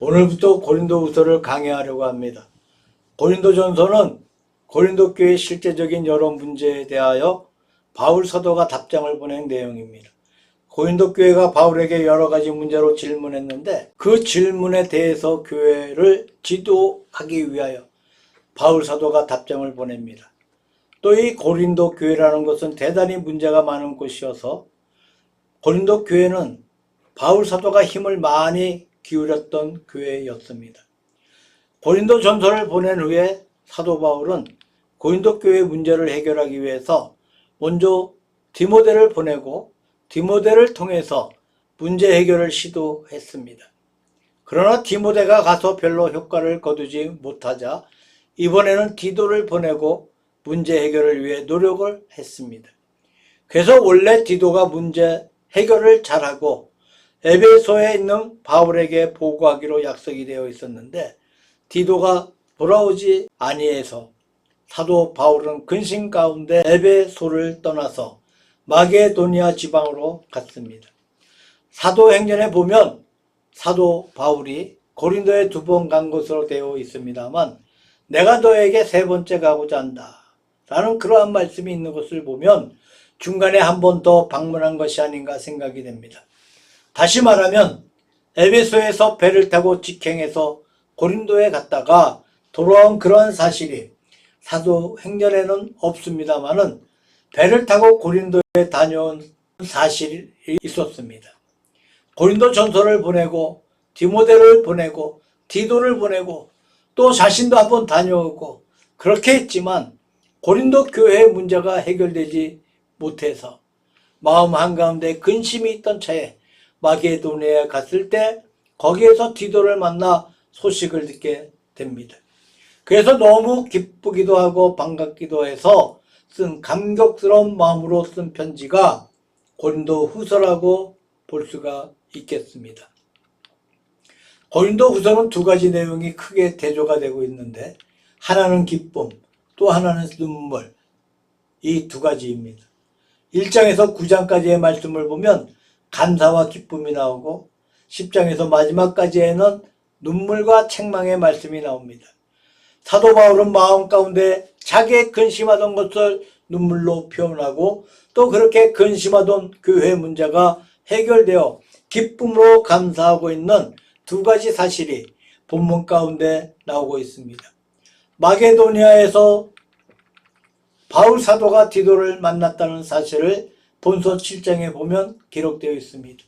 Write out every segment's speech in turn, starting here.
오늘부터 고린도후서를 강의하려고 합니다. 고린도전서는 고린도 교회의 실제적인 여러 문제에 대하여 바울 사도가 답장을 보낸 내용입니다. 고린도 교회가 바울에게 여러 가지 문제로 질문했는데 그 질문에 대해서 교회를 지도하기 위하여 바울 사도가 답장을 보냅니다. 또 이 고린도 교회라는 것은 대단히 문제가 많은 곳이어서 고린도 교회는 바울 사도가 힘을 많이 기울였던 교회였습니다. 고린도 전서를 보낸 후에 사도 바울은 고린도 교회의 문제를 해결하기 위해서 먼저 디모데를 보내고 디모데를 통해서 문제 해결을 시도했습니다. 그러나 디모데가 가서 별로 효과를 거두지 못하자 이번에는 디도를 보내고 문제 해결을 위해 노력을 했습니다. 그래서 원래 디도가 문제 해결을 잘하고 에베소에 있는 바울에게 보고하기로 약속이 되어 있었는데 디도가 돌아오지 아니해서 사도 바울은 근심 가운데 에베소를 떠나서 마게도니아 지방으로 갔습니다. 사도행전에 보면 사도 바울이 고린도에 2번 간 것으로 되어 있습니다만 내가 너에게 3번째 가고자 한다 라는 그러한 말씀이 있는 것을 보면 중간에 한 번 더 방문한 것이 아닌가 생각이 됩니다. 다시 말하면 에베소에서 배를 타고 직행해서 고린도에 갔다가 돌아온 그런 사실이 사도행전에는 없습니다만은 배를 타고 고린도에 다녀온 사실이 있었습니다. 고린도 전서를 보내고 디모데를 보내고 디도를 보내고 또 자신도 한번 다녀오고 그렇게 했지만 고린도 교회의 문제가 해결되지 못해서 마음 한가운데 근심이 있던 차에 마게도니아에 갔을 때 거기에서 디도를 만나 소식을 듣게 됩니다. 그래서 너무 기쁘기도 하고 반갑기도 해서 쓴 감격스러운 마음으로 쓴 편지가 고린도 후서라고 볼 수가 있겠습니다. 고린도 후서는 2가지 내용이 크게 대조가 되고 있는데 하나는 기쁨, 또 하나는 눈물, 이 2가지입니다. 1장에서 9장까지의 말씀을 보면 감사와 기쁨이 나오고 10장에서 마지막까지에는 눈물과 책망의 말씀이 나옵니다. 사도 바울은 마음 가운데 자기의 근심하던 것을 눈물로 표현하고 또 그렇게 근심하던 교회 문제가 해결되어 기쁨으로 감사하고 있는 2가지 사실이 본문 가운데 나오고 있습니다. 마게도니아에서 바울 사도가 디도를 만났다는 사실을 본서 7장에 보면 기록되어 있습니다.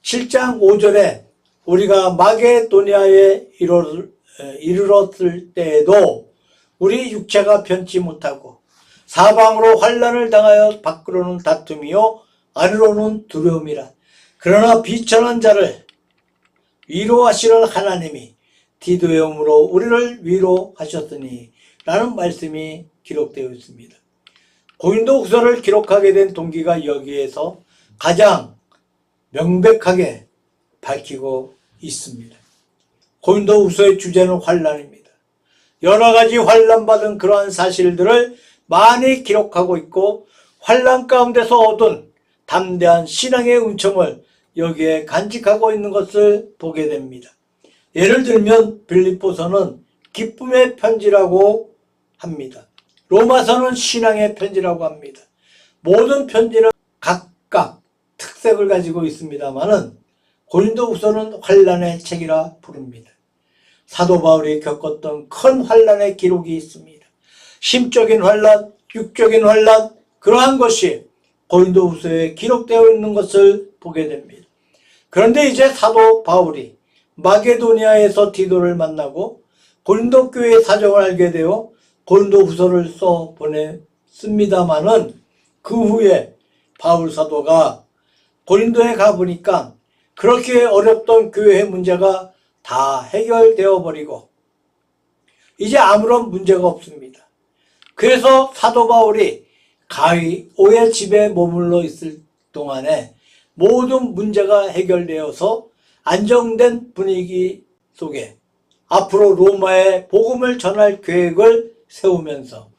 7장 5절에 우리가 마게도니아에 이르렀을 때에도 우리 육체가 편치 못하고 사방으로 환난을 당하여 밖으로는 다툼이요 안으로는 두려움이라. 그러나 비천한 자를 위로하시는 하나님이 디도의 힘으로 우리를 위로하셨으니 라는 말씀이 기록되어 있습니다. 고린도 후서를 기록하게 된 동기가 여기에서 가장 명백하게 밝히고 있습니다. 고린도 후서의 주제는 환난입니다. 여러 가지 환난받은 그러한 사실들을 많이 기록하고 있고 환난 가운데서 얻은 담대한 신앙의 은총을 여기에 간직하고 있는 것을 보게 됩니다. 예를 들면 빌립보서는 기쁨의 편지라고 합니다. 로마서는 신앙의 편지라고 합니다. 모든 편지는 각각 특색을 가지고 있습니다만은 고린도후서는 환난의 책이라 부릅니다. 사도 바울이 겪었던 큰 환난의 기록이 있습니다. 심적인 환난, 육적인 환난, 그러한 것이 고린도후서에 기록되어 있는 것을 보게 됩니다. 그런데 이제 사도 바울이 마게도니아에서 디도를 만나고 고린도 교회의 사정을 알게 되어 고린도 후서를 써 보냈습니다마는 그 후에 바울 사도가 고린도에 가보니까 그렇게 어렵던 교회의 문제가 다 해결되어 버리고 이제 아무런 문제가 없습니다. 그래서 사도 바울이 가이오의 집에 머물러 있을 동안에 모든 문제가 해결되어서 안정된 분위기 속에 앞으로 로마에 복음을 전할 계획을 세우면서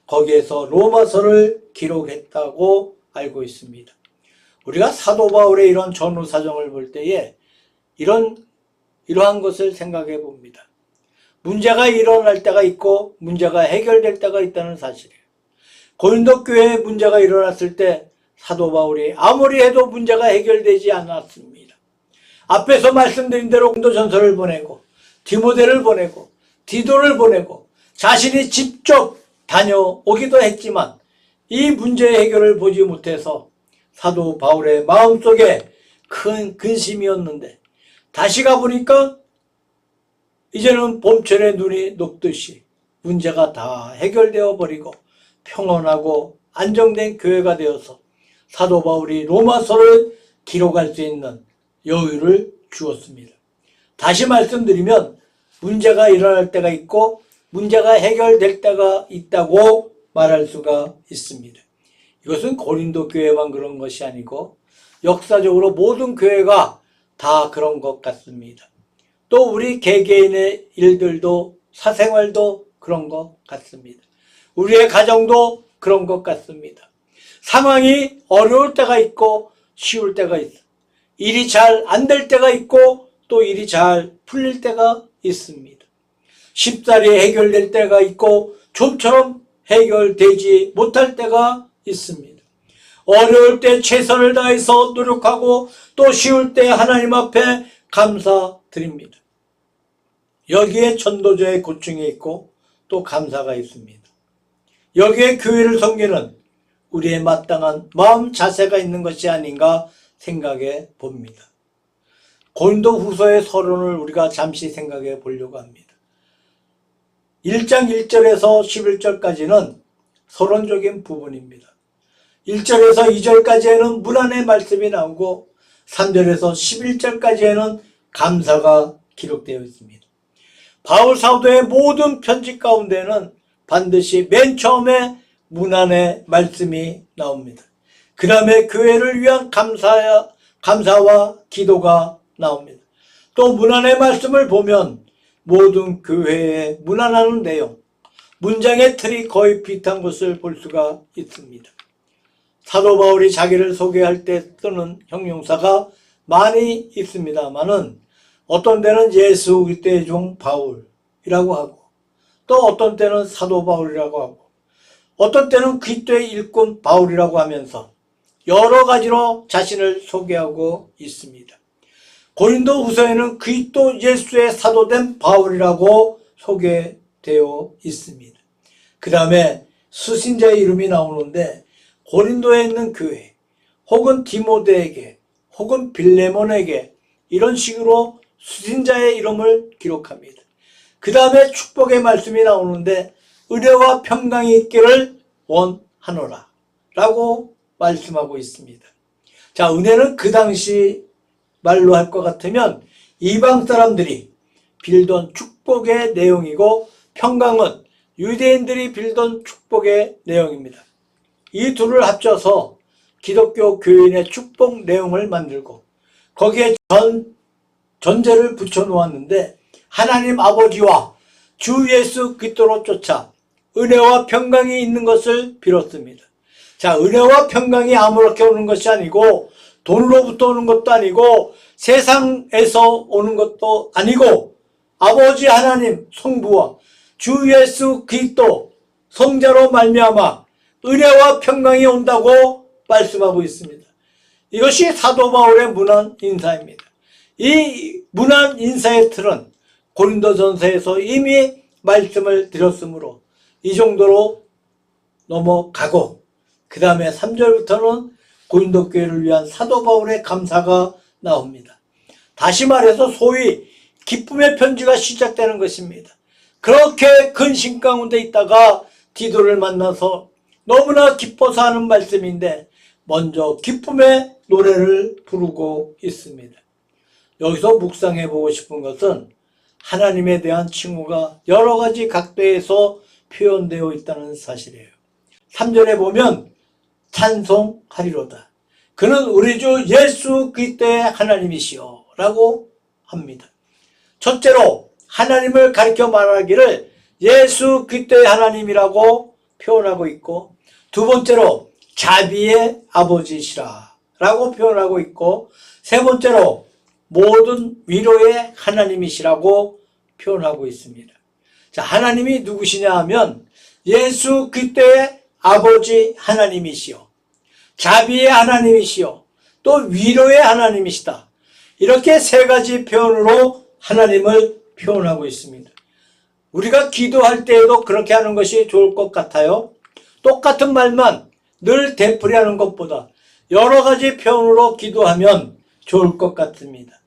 거기에서 로마서를 기록했다고 알고 있습니다. 우리가 사도 바울의 이런 전후 사정을 볼 때에 이런 이러한 것을 생각해 봅니다. 문제가 일어날 때가 있고 문제가 해결될 때가 있다는 사실이에요. 고린도 교회에 문제가 일어났을 때 사도 바울이 아무리 해도 문제가 해결되지 않았습니다. 앞에서 말씀드린 대로 고린도전서를 보내고 디모데를 보내고 디도를 보내고 자신이 직접 다녀오기도 했지만 이 문제의 해결을 보지 못해서 사도 바울의 마음속에 큰 근심이었는데 다시 가보니까 이제는 봄철에 눈이 녹듯이 문제가 다 해결되어 버리고 평온하고 안정된 교회가 되어서 사도 바울이 로마서를 기록할 수 있는 여유를 주었습니다. 다시 말씀드리면 문제가 일어날 때가 있고 문제가 해결될 때가 있다고 말할 수가 있습니다. 이것은 고린도 교회만 그런 것이 아니고 역사적으로 모든 교회가 다 그런 것 같습니다. 또 우리 개개인의 일들도 사생활도 그런 것 같습니다. 우리의 가정도 그런 것 같습니다. 상황이 어려울 때가 있고 쉬울 때가 있어. 일이 잘 안 될 때가 있고 또 일이 잘 풀릴 때가 있습니다. 쉽사리 해결될 때가 있고 좀처럼 해결되지 못할 때가 있습니다. 어려울 때 최선을 다해서 노력하고 또 쉬울 때 하나님 앞에 감사드립니다. 여기에 전도자의 고충이 있고 또 감사가 있습니다. 여기에 교회를 섬기는 우리의 마땅한 마음 자세가 있는 것이 아닌가 생각해 봅니다. 고린도 후서의 서론을 우리가 잠시 생각해 보려고 합니다. 1장 1절에서 11절까지는 서론적인 부분입니다. 1절에서 2절까지에는 문안의 말씀이 나오고 3절에서 11절까지에는 감사가 기록되어 있습니다. 바울 사도의 모든 편지 가운데는 반드시 맨 처음에 문안의 말씀이 나옵니다. 그 다음에 교회를 위한 감사와 기도가 나옵니다. 또 문안의 말씀을 보면 모든 교회에 문안하는 내용, 문장의 틀이 거의 비슷한 것을 볼 수가 있습니다. 사도 바울이 자기를 소개할 때 쓰는 형용사가 많이 있습니다만은 어떤 때는 예수 그리스도의 종 바울이라고 하고 또 어떤 때는 사도 바울이라고 하고 어떤 때는 그리스도의 일꾼 바울이라고 하면서 여러 가지로 자신을 소개하고 있습니다. 고린도 후서에는 그리스도 예수의 사도된 바울이라고 소개되어 있습니다. 그 다음에 수신자의 이름이 나오는데 고린도에 있는 교회 혹은 디모데에게 혹은 빌레몬에게 이런 식으로 수신자의 이름을 기록합니다. 그 다음에 축복의 말씀이 나오는데 은혜와 평강이 있기를 원하노라 라고 말씀하고 있습니다. 자, 은혜는 그 당시 말로 할 것 같으면 이방 사람들이 빌던 축복의 내용이고 평강은 유대인들이 빌던 축복의 내용입니다. 이 둘을 합쳐서 기독교 교인의 축복 내용을 만들고 거기에 전제를 붙여 놓았는데 하나님 아버지와 주 예수 그리스도로 쫓아 은혜와 평강이 있는 것을 빌었습니다. 자, 은혜와 평강이 아무렇게 오는 것이 아니고 돈으로부터 오는 것도 아니고 세상에서 오는 것도 아니고 아버지 하나님 성부와 주 예수 그리스도 성자로 말미암아 은혜와 평강이 온다고 말씀하고 있습니다. 이것이 사도 바울의 문안 인사입니다. 이 문안 인사의 틀은 고린도전서에서 이미 말씀을 드렸으므로 이 정도로 넘어가고 그 다음에 3절부터는 고린도 교회를 위한 사도 바울의 감사가 나옵니다. 다시 말해서 소위 기쁨의 편지가 시작되는 것입니다. 그렇게 근심 가운데 있다가 디도를 만나서 너무나 기뻐서 하는 말씀인데 먼저 기쁨의 노래를 부르고 있습니다. 여기서 묵상해 보고 싶은 것은 하나님에 대한 칭호가 여러 가지 각도에서 표현되어 있다는 사실이에요. 3절에 보면 찬송하리로다. 그는 우리 주 예수 그리스도의 하나님이시여 라고 합니다. 첫째로 하나님을 가리켜 말하기를 예수 그리스도의 하나님이라고 표현하고 있고 두 번째로 자비의 아버지시라 라고 표현하고 있고 세 번째로 모든 위로의 하나님이시라고 표현하고 있습니다. 자, 하나님이 누구시냐 하면 예수 그리스도의 아버지 하나님이시요, 자비의 하나님이시요, 또 위로의 하나님이시다. 이렇게 세 가지 표현으로 하나님을 표현하고 있습니다. 우리가 기도할 때에도 그렇게 하는 것이 좋을 것 같아요. 똑같은 말만 늘 되풀이하는 것보다 여러 가지 표현으로 기도하면 좋을 것 같습니다.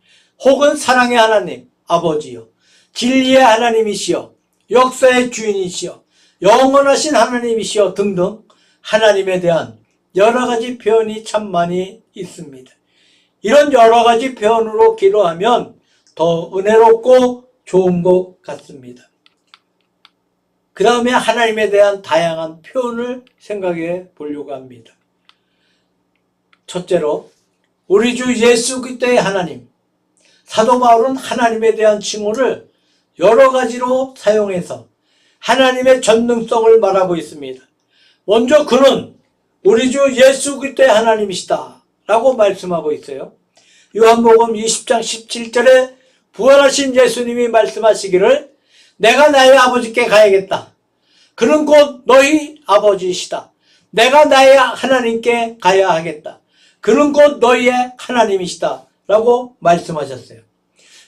혹은 사랑의 하나님, 아버지요, 진리의 하나님이시여, 역사의 주인이시여, 영원하신 하나님이시여 등등 하나님에 대한 여러 가지 표현이 참 많이 있습니다. 이런 여러 가지 표현으로 기도하면 더 은혜롭고 좋은 것 같습니다. 그 다음에 하나님에 대한 다양한 표현을 생각해 보려고 합니다. 첫째로 우리 주 예수 그리스도의 하나님, 사도 바울은 하나님에 대한 칭호를 여러 가지로 사용해서 하나님의 전능성을 말하고 있습니다. 먼저 그는 우리 주 예수 그리스도의 하나님이시다 라고 말씀하고 있어요. 요한복음 20장 17절에 부활하신 예수님이 말씀하시기를 내가 나의 아버지께 가야겠다. 그는 곧 너희 아버지이시다. 내가 나의 하나님께 가야 하겠다. 그는 곧 너희의 하나님이시다 라고 말씀하셨어요.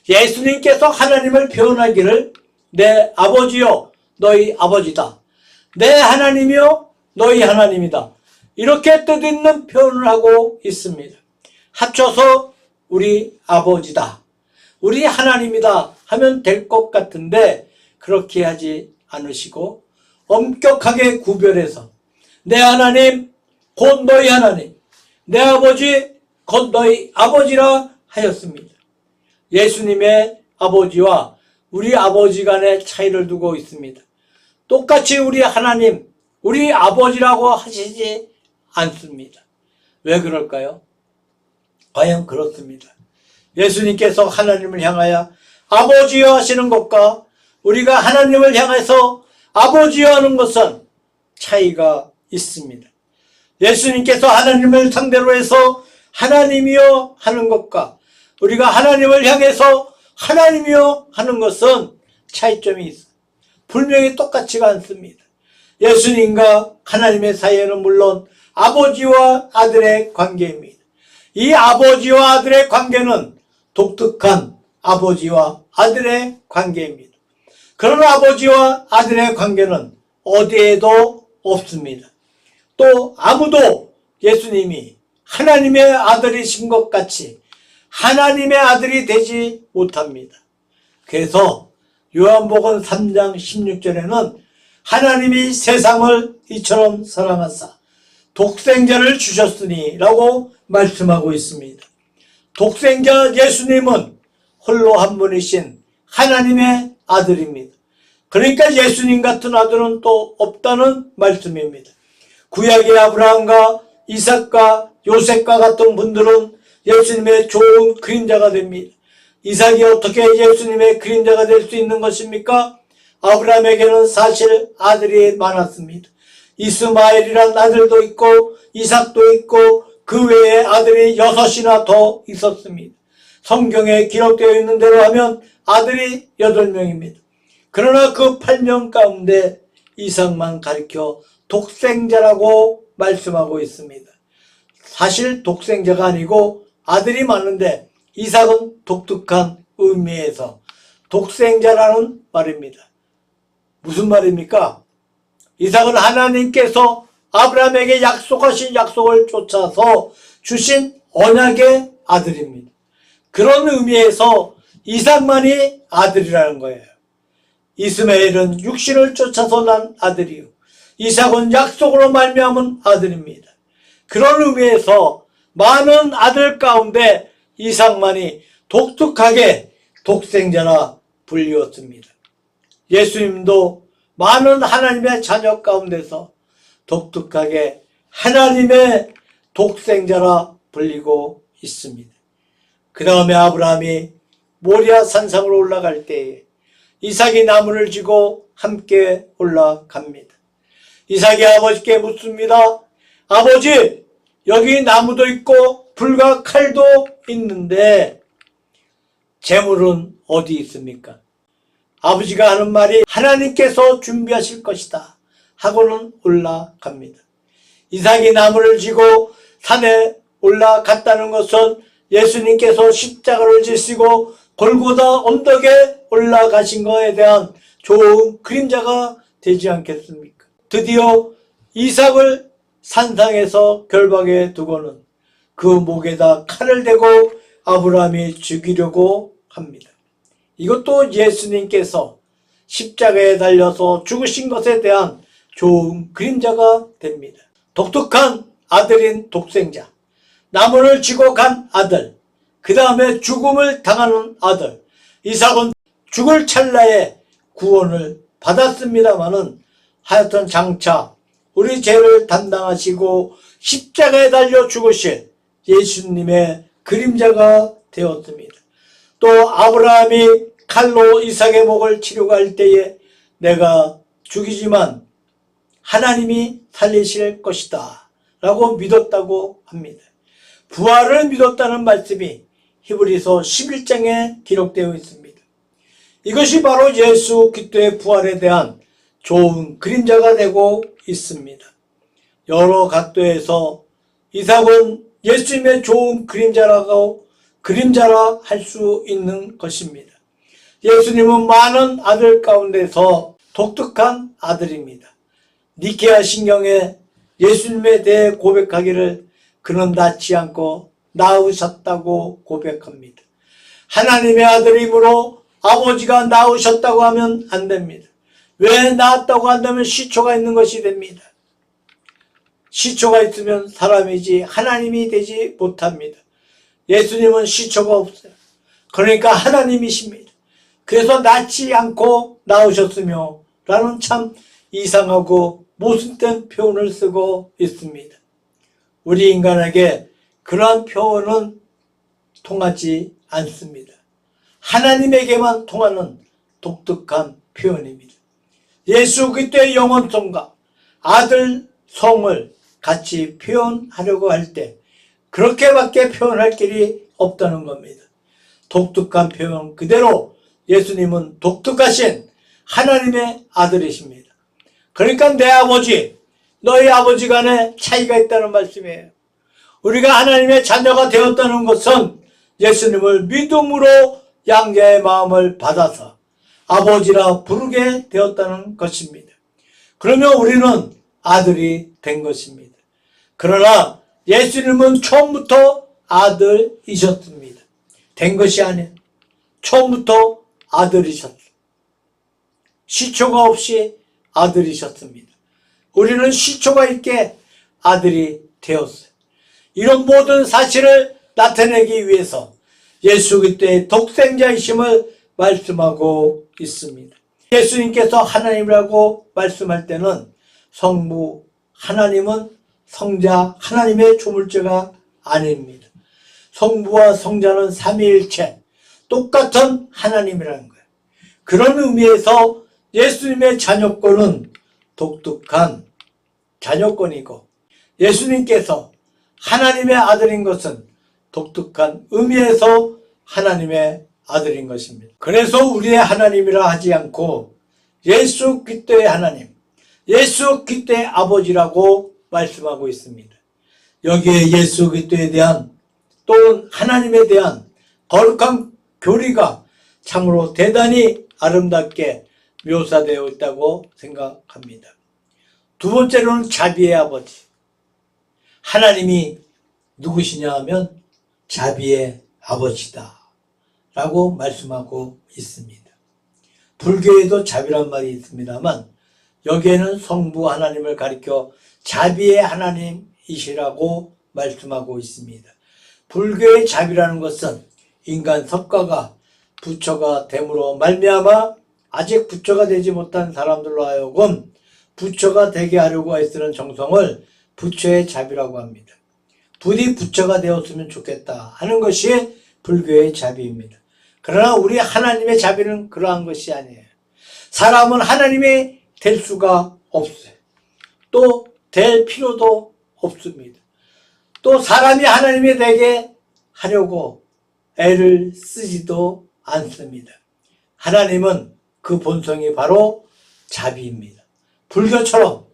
예수님께서 하나님을 표현하기를 내 아버지요 너희 아버지다. 내 하나님이요 너희 하나님이다. 이렇게 뜻있는 표현을 하고 있습니다. 합쳐서 우리 아버지다, 우리 하나님이다 하면 될 것 같은데 그렇게 하지 않으시고 엄격하게 구별해서 내 하나님 곧 너희 하나님, 내 아버지 곧 너희 아버지라 하였습니다. 예수님의 아버지와 우리 아버지 간의 차이를 두고 있습니다. 똑같이 우리 하나님, 우리 아버지라고 하시지 않습니다. 왜 그럴까요? 과연 그렇습니다. 예수님께서 하나님을 향하여 아버지여 하시는 것과 우리가 하나님을 향해서 아버지여 하는 것은 차이가 있습니다. 예수님께서 하나님을 상대로 해서 하나님이여 하는 것과 우리가 하나님을 향해서 하나님이여 하는 것은 차이점이 있어요. 분명히 똑같지가 않습니다. 예수님과 하나님의 사이에는 물론 아버지와 아들의 관계입니다. 이 아버지와 아들의 관계는 독특한 아버지와 아들의 관계입니다. 그런 아버지와 아들의 관계는 어디에도 없습니다. 또 아무도 예수님이 하나님의 아들이신 것 같이 하나님의 아들이 되지 못합니다. 그래서 요한복음 3장 16절에는 하나님이 세상을 이처럼 사랑하사 독생자를 주셨으니 라고 말씀하고 있습니다. 독생자 예수님은 홀로 한 분이신 하나님의 아들입니다. 그러니까 예수님 같은 아들은 또 없다는 말씀입니다. 구약의 아브라함과 이삭과 요셉과 같은 분들은 예수님의 좋은 그림자가 됩니다. 이삭이 어떻게 예수님의 그림자가 될 수 있는 것입니까? 아브라함에게는 사실 아들이 많았습니다. 이스마엘이란 아들도 있고 이삭도 있고 그 외에 아들이 6이나 더 있었습니다. 성경에 기록되어 있는 대로 하면 아들이 8명입니다. 그러나 그 8명 가운데 이삭만 가리켜 독생자라고 말씀하고 있습니다. 사실 독생자가 아니고 아들이 많은데 이삭은 독특한 의미에서 독생자라는 말입니다. 무슨 말입니까? 이삭은 하나님께서 아브라함에게 약속하신 약속을 쫓아서 주신 언약의 아들입니다. 그런 의미에서 이삭만이 아들이라는 거예요. 이스마엘은 육신을 쫓아서 난 아들이요, 이삭은 약속으로 말미암은 아들입니다. 그런 의미에서 많은 아들 가운데 이삭만이 독특하게 독생자라 불리웠습니다. 예수님도 많은 하나님의 자녀 가운데서 독특하게 하나님의 독생자라 불리고 있습니다. 그 다음에 아브라함이 모리아 산상으로 올라갈 때에 이삭이 나무를 쥐고 함께 올라갑니다. 이삭이 아버지께 묻습니다. 아버지, 여기 나무도 있고 불과 칼도 있는데 재물은 어디 있습니까? 아버지가 하는 말이 하나님께서 준비하실 것이다 하고는 올라갑니다. 이삭이 나무를 지고 산에 올라갔다는 것은 예수님께서 십자가를 지시고 골고다 언덕에 올라가신 것에 대한 좋은 그림자가 되지 않겠습니까? 드디어 이삭을 산상에서 결박에 두고는 그 목에다 칼을 대고 아브라함이 죽이려고 합니다. 이것도 예수님께서 십자가에 달려서 죽으신 것에 대한 좋은 그림자가 됩니다. 독특한 아들인 독생자, 나무를 지고 간 아들, 그 다음에 죽음을 당하는 아들, 이삭은 죽을 찰나에 구원을 받았습니다마는 하여튼 장차 우리 죄를 담당하시고 십자가에 달려 죽으신 예수님의 그림자가 되었습니다. 또 아브라함이 칼로 이삭의 목을 치려고 할 때에 내가 죽이지만 하나님이 살리실 것이다 라고 믿었다고 합니다. 부활을 믿었다는 말씀이 히브리서 11장에 기록되어 있습니다. 이것이 바로 예수 그리스도의 부활에 대한 좋은 그림자가 되고 있습니다. 여러 각도에서 이삭은 예수님의 좋은 그림자라 할 수 있는 것입니다. 예수님은 많은 아들 가운데서 독특한 아들입니다. 니케아 신경에 예수님에 대해 고백하기를 그는 낳지 않고 낳으셨다고 고백합니다. 하나님의 아들이므로 아버지가 낳으셨다고 하면 안 됩니다. 왜 낳았다고 한다면 시초가 있는 것이 됩니다. 시초가 있으면 사람이지 하나님이 되지 못합니다. 예수님은 시초가 없어요. 그러니까 하나님이십니다. 그래서 낳지 않고 낳으셨으며 라는 참 이상하고 모순된 표현을 쓰고 있습니다. 우리 인간에게 그러한 표현은 통하지 않습니다. 하나님에게만 통하는 독특한 표현입니다. 예수 그리스도의 영원성과 아들 성을 같이 표현하려고 할 때 그렇게밖에 표현할 길이 없다는 겁니다. 독특한 표현 그대로 예수님은 독특하신 하나님의 아들이십니다. 그러니까 내 아버지, 너희 아버지 간에 차이가 있다는 말씀이에요. 우리가 하나님의 자녀가 되었다는 것은 예수님을 믿음으로 양자의 마음을 받아서 아버지라 부르게 되었다는 것입니다. 그러면 우리는 아들이 된 것입니다. 그러나 예수님은 처음부터 아들이셨습니다. 된 것이 아니에요. 처음부터 아들이셨어요. 시초가 없이 아들이셨습니다. 우리는 시초가 있게 아들이 되었어요. 이런 모든 사실을 나타내기 위해서 예수 그리스도의 독생자이심을 말씀하고 있습니다. 예수님께서 하나님이라고 말씀할 때는 성부 하나님은 성자 하나님의 조물체가 아닙니다. 성부와 성자는 삼위일체 똑같은 하나님이라는 거예요. 그런 의미에서 예수님의 자녀권은 독특한 자녀권이고 예수님께서 하나님의 아들인 것은 독특한 의미에서 하나님의 아들인 것입니다. 그래서 우리의 하나님이라 하지 않고 예수 그리스도의 하나님, 예수 그리스도의 아버지라고 말씀하고 있습니다. 여기에 예수 그리스도에 대한 또 하나님에 대한 거룩한 교리가 참으로 대단히 아름답게 묘사되어 있다고 생각합니다. 두 번째로는 자비의 아버지. 하나님이 누구시냐 하면 자비의 아버지다 라고 말씀하고 있습니다. 불교에도 자비란 말이 있습니다만 여기에는 성부 하나님을 가리켜 자비의 하나님이시라고 말씀하고 있습니다. 불교의 자비라는 것은 인간 석가가 부처가 됨으로 말미암아 아직 부처가 되지 못한 사람들로 하여금 부처가 되게 하려고 애쓰는 정성을 부처의 자비라고 합니다. 부디 부처가 되었으면 좋겠다 하는 것이 불교의 자비입니다. 그러나 우리 하나님의 자비는 그러한 것이 아니에요. 사람은 하나님이 될 수가 없어요. 또 될 필요도 없습니다. 또 사람이 하나님이 되게 하려고 애를 쓰지도 않습니다. 하나님은 그 본성이 바로 자비입니다. 불교처럼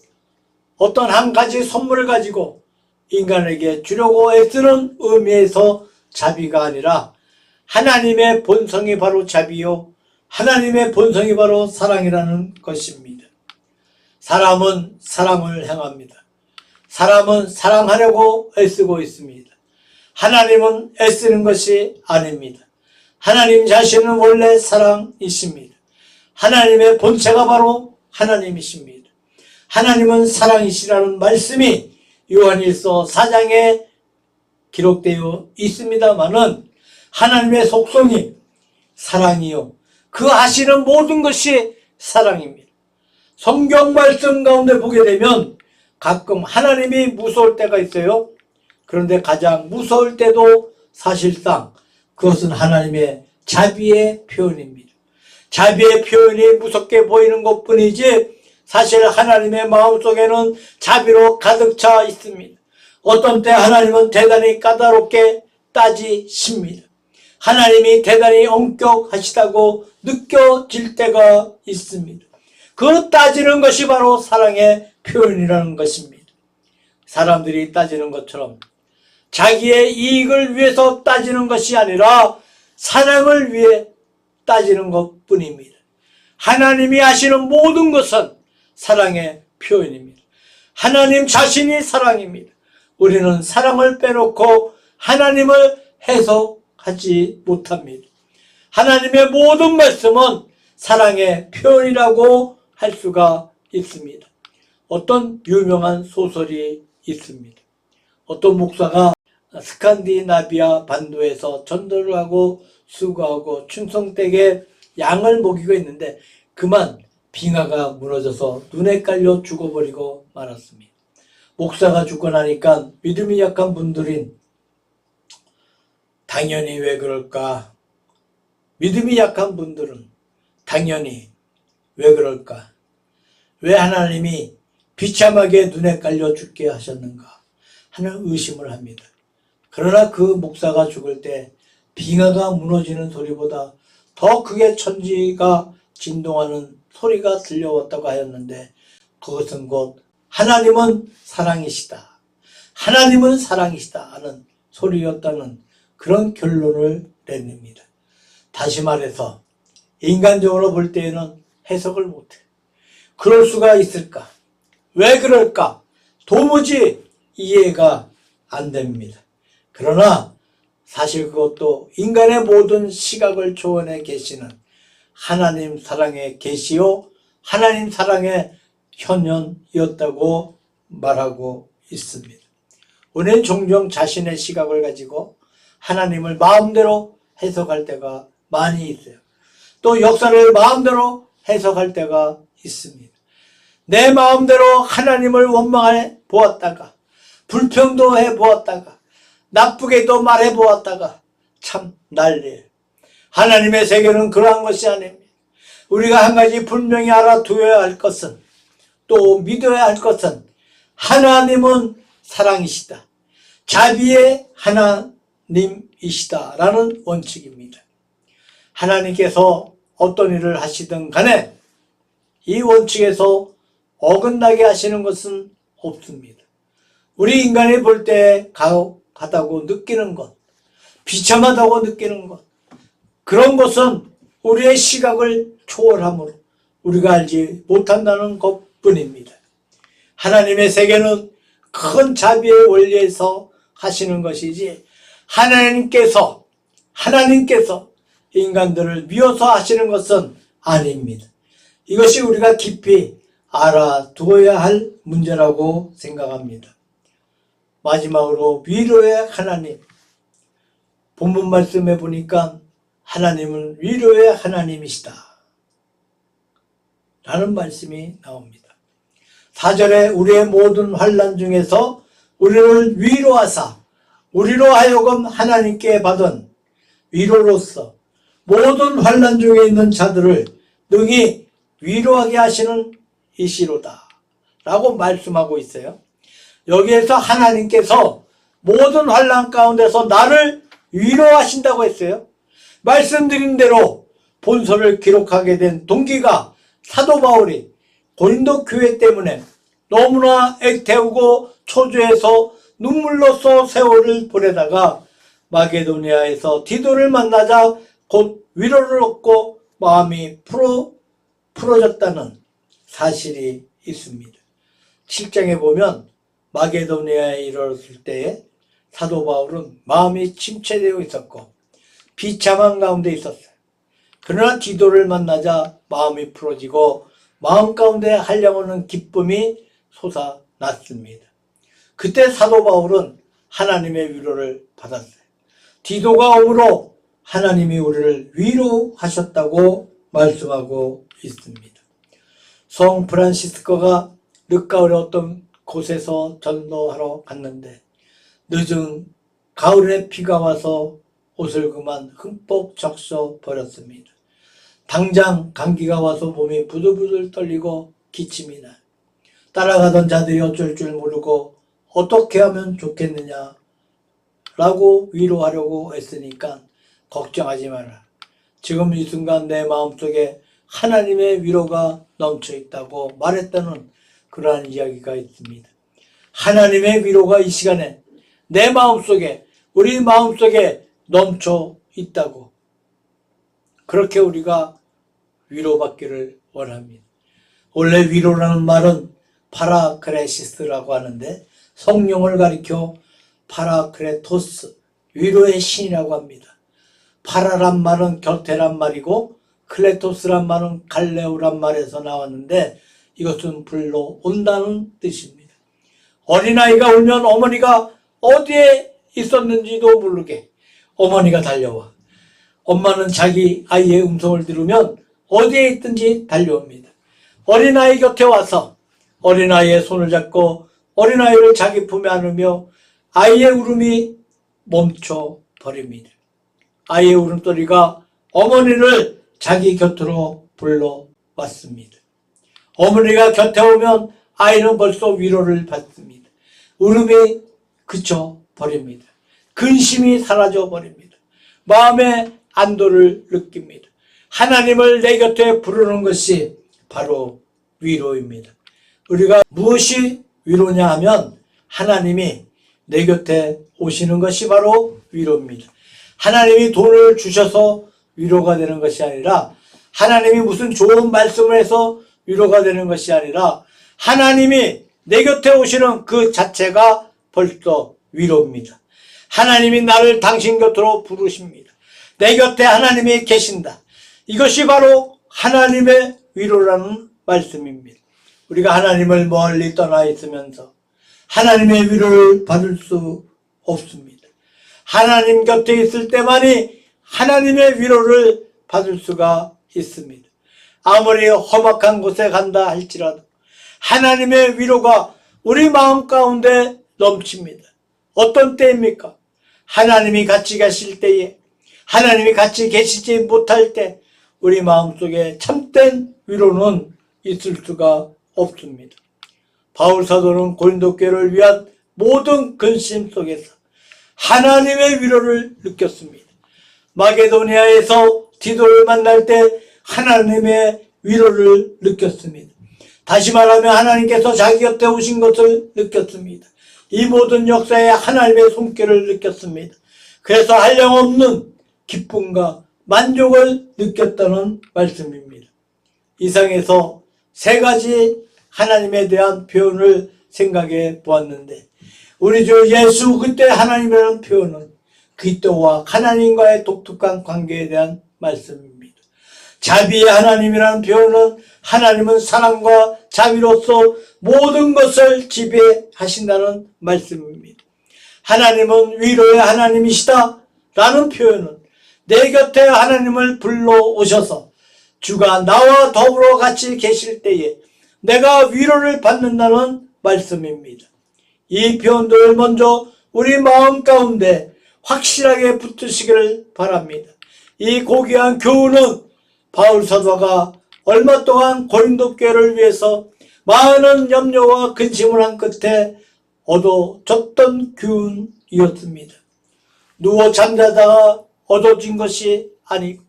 어떤 한 가지 선물을 가지고 인간에게 주려고 애쓰는 의미에서 자비가 아니라 하나님의 본성이 바로 자비요, 하나님의 본성이 바로 사랑이라는 것입니다. 사람은 사랑을 향합니다. 사람은 사랑하려고 애쓰고 있습니다. 하나님은 애쓰는 것이 아닙니다. 하나님 자신은 원래 사랑이십니다. 하나님의 본체가 바로 하나님이십니다. 하나님은 사랑이시라는 말씀이 요한일서 4장에 기록되어 있습니다마는 하나님의 속성이 사랑이요, 그 하시는 모든 것이 사랑입니다. 성경 말씀 가운데 보게 되면 가끔 하나님이 무서울 때가 있어요. 그런데 가장 무서울 때도 사실상 그것은 하나님의 자비의 표현입니다. 자비의 표현이 무섭게 보이는 것뿐이지 사실 하나님의 마음속에는 자비로 가득 차 있습니다. 어떤 때 하나님은 대단히 까다롭게 따지십니다. 하나님이 대단히 엄격하시다고 느껴질 때가 있습니다. 그 따지는 것이 바로 사랑의 표현이라는 것입니다. 사람들이 따지는 것처럼 자기의 이익을 위해서 따지는 것이 아니라 사랑을 위해 따지는 것뿐입니다. 하나님이 하시는 모든 것은 사랑의 표현입니다. 하나님 자신이 사랑입니다. 우리는 사랑을 빼놓고 하나님을 해석하지 못합니다. 하나님의 모든 말씀은 사랑의 표현이라고 할 수가 있습니다. 어떤 유명한 소설이 있습니다. 어떤 목사가 스칸디나비아 반도에서 전도를 하고 수고하고 충성되게 양을 먹이고 있는데 그만 빙하가 무너져서 눈에 깔려 죽어버리고 말았습니다. 목사가 죽고 나니까 믿음이 약한 분들인 당연히 왜 그럴까? 믿음이 약한 분들은 당연히 왜 그럴까? 왜 하나님이 비참하게 눈에 깔려 죽게 하셨는가 하는 의심을 합니다. 그러나 그 목사가 죽을 때 빙하가 무너지는 소리보다 더 크게 천지가 진동하는 소리가 들려왔다고 하였는데 그것은 곧 하나님은 사랑이시다, 하나님은 사랑이시다 하는 소리였다는 그런 결론을 내립니다. 다시 말해서 인간적으로 볼 때에는 해석을 못해. 그럴 수가 있을까? 왜 그럴까? 도무지 이해가 안 됩니다. 그러나 사실 그것도 인간의 모든 시각을 초월해 계시는 하나님 사랑의 계시요 하나님 사랑의 현현이었다고 말하고 있습니다. 우리는 종종 자신의 시각을 가지고 하나님을 마음대로 해석할 때가 많이 있어요. 또 역사를 마음대로 해석할 때가 있습니다. 내 마음대로 하나님을 원망해 보았다가 불평도 해 보았다가 나쁘게도 말해 보았다가 참 난리예요. 하나님의 세계는 그러한 것이 아닙니다. 우리가 한 가지 분명히 알아두어야 할 것은, 또 믿어야 할 것은 하나님은 사랑이시다, 자비의 하나님이시다 라는 원칙입니다. 하나님께서 어떤 일을 하시든 간에 이 원칙에서 어긋나게 하시는 것은 없습니다. 우리 인간이 볼 때 가혹하다고 느끼는 것, 비참하다고 느끼는 것, 그런 것은 우리의 시각을 초월함으로 우리가 알지 못한다는 것뿐입니다. 하나님의 세계는 큰 자비의 원리에서 하시는 것이지 하나님께서 인간들을 미워서 하시는 것은 아닙니다. 이것이 우리가 깊이 알아두어야 할 문제라고 생각합니다. 마지막으로 위로의 하나님. 본문 말씀에 보니까 하나님은 위로의 하나님이시다 라는 말씀이 나옵니다. 4절에 우리의 모든 환난 중에서 우리를 위로하사 우리로 하여금 하나님께 받은 위로로서 모든 환난 중에 있는 자들을 능히 위로하게 하시는 이시로다 라고 말씀하고 있어요. 여기에서 하나님께서 모든 환난 가운데서 나를 위로하신다고 했어요. 말씀드린 대로 본서를 기록하게 된 동기가 사도 바울이 고린도 교회 때문에 너무나 애태우고 초조해서 눈물로써 세월을 보내다가 마게도니아에서 디도를 만나자 곧 위로를 얻고 마음이 풀어졌다는 사실이 있습니다. 7장에 보면 마게도니아에 이르렀을 때에 사도 바울은 마음이 침체되어 있었고 비참한 가운데 있었어요. 그러나 디도를 만나자 마음이 풀어지고 마음 가운데 한량없는 기쁨이 솟아났습니다. 그때 사도 바울은 하나님의 위로를 받았어요. 디도가 오므로 하나님이 우리를 위로하셨다고 말씀하고 있습니다. 성 프란시스코가 늦가을에 어떤 곳에서 전도하러 갔는데 늦은 가을에 비가 와서 옷을 그만 흠뻑 적셔 버렸습니다. 당장 감기가 와서 몸이 부들부들 떨리고 기침이 나요. 따라가던 자들이 어쩔 줄 모르고 어떻게 하면 좋겠느냐 라고 위로하려고 했으니까 걱정하지 마라. 지금 이 순간 내 마음속에 하나님의 위로가 넘쳐 있다고 말했다는 그러한 이야기가 있습니다. 하나님의 위로가 이 시간에 내 마음속에, 우리 마음속에 넘쳐 있다고, 그렇게 우리가 위로받기를 원합니다. 원래 위로라는 말은 파라크레시스라고 하는데 성령을 가리켜 파라크레토스, 위로의 신이라고 합니다. 파라란 말은 곁에란 말이고 클레토스란 말은 갈레오란 말에서 나왔는데 이것은 불러 온다는 뜻입니다. 어린아이가 울면 어머니가 어디에 있었는지도 모르게 어머니가 달려와. 엄마는 자기 아이의 음성을 들으면 어디에 있든지 달려옵니다. 어린아이 곁에 와서 어린아이의 손을 잡고 어린아이를 자기 품에 안으며 아이의 울음이 멈춰 버립니다. 아이의 울음소리가 어머니를 자기 곁으로 불러왔습니다. 어머니가 곁에 오면 아이는 벌써 위로를 받습니다. 울음이 그쳐 버립니다. 근심이 사라져 버립니다. 마음의 안도를 느낍니다. 하나님을 내 곁에 부르는 것이 바로 위로입니다. 우리가 무엇이 위로냐 하면 하나님이 내 곁에 오시는 것이 바로 위로입니다. 하나님이 돈을 주셔서 위로가 되는 것이 아니라, 하나님이 무슨 좋은 말씀을 해서 위로가 되는 것이 아니라, 하나님이 내 곁에 오시는 그 자체가 벌써 위로입니다. 하나님이 나를 당신 곁으로 부르십니다. 내 곁에 하나님이 계신다. 이것이 바로 하나님의 위로라는 말씀입니다. 우리가 하나님을 멀리 떠나 있으면서 하나님의 위로를 받을 수 없습니다. 하나님 곁에 있을 때만이 하나님의 위로를 받을 수가 있습니다. 아무리 험악한 곳에 간다 할지라도 하나님의 위로가 우리 마음 가운데 넘칩니다. 어떤 때입니까? 하나님이 같이 계실 때에, 하나님이 같이 계시지 못할 때 우리 마음속에 참된 위로는 있을 수가 없습니다. 바울 사도는 고린도 교회를 위한 모든 근심 속에서 하나님의 위로를 느꼈습니다. 마게도니아에서 디도를 만날 때 하나님의 위로를 느꼈습니다. 다시 말하면 하나님께서 자기 곁에 오신 것을 느꼈습니다. 이 모든 역사에 하나님의 손길을 느꼈습니다. 그래서 한량없는 기쁨과 만족을 느꼈다는 말씀입니다. 이상에서 세 가지 하나님에 대한 표현을 생각해 보았는데, 우리 주 예수 그때 하나님이라는 표현은 그리스도와 하나님과의 독특한 관계에 대한 말씀입니다. 자비의 하나님이라는 표현은 하나님은 사랑과 자비로서 모든 것을 지배하신다는 말씀입니다. 하나님은 위로의 하나님이시다 라는 표현은 내 곁에 하나님을 불러오셔서 주가 나와 더불어 같이 계실 때에 내가 위로를 받는다는 말씀입니다. 이 표현들을 먼저 우리 마음 가운데 확실하게 붙으시기를 바랍니다. 이 고귀한 교훈은 바울 사도가 얼마 동안 고린도 교회를 위해서 많은 염려와 근심을 한 끝에 얻어졌던 교훈이었습니다. 누워 잠자다가 얻어진 것이 아니,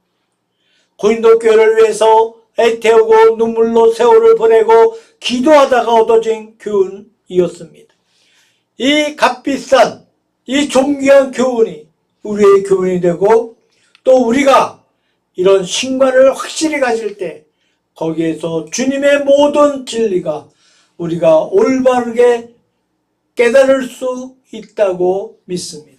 고린도 교회를 위해서 애태우고 눈물로 세월을 보내고 기도하다가 얻어진 교훈이었습니다. 이 값비싼, 이 존귀한 교훈이 우리의 교훈이 되고, 또 우리가 이런 신관을 확실히 가질 때 거기에서 주님의 모든 진리가 우리가 올바르게 깨달을 수 있다고 믿습니다.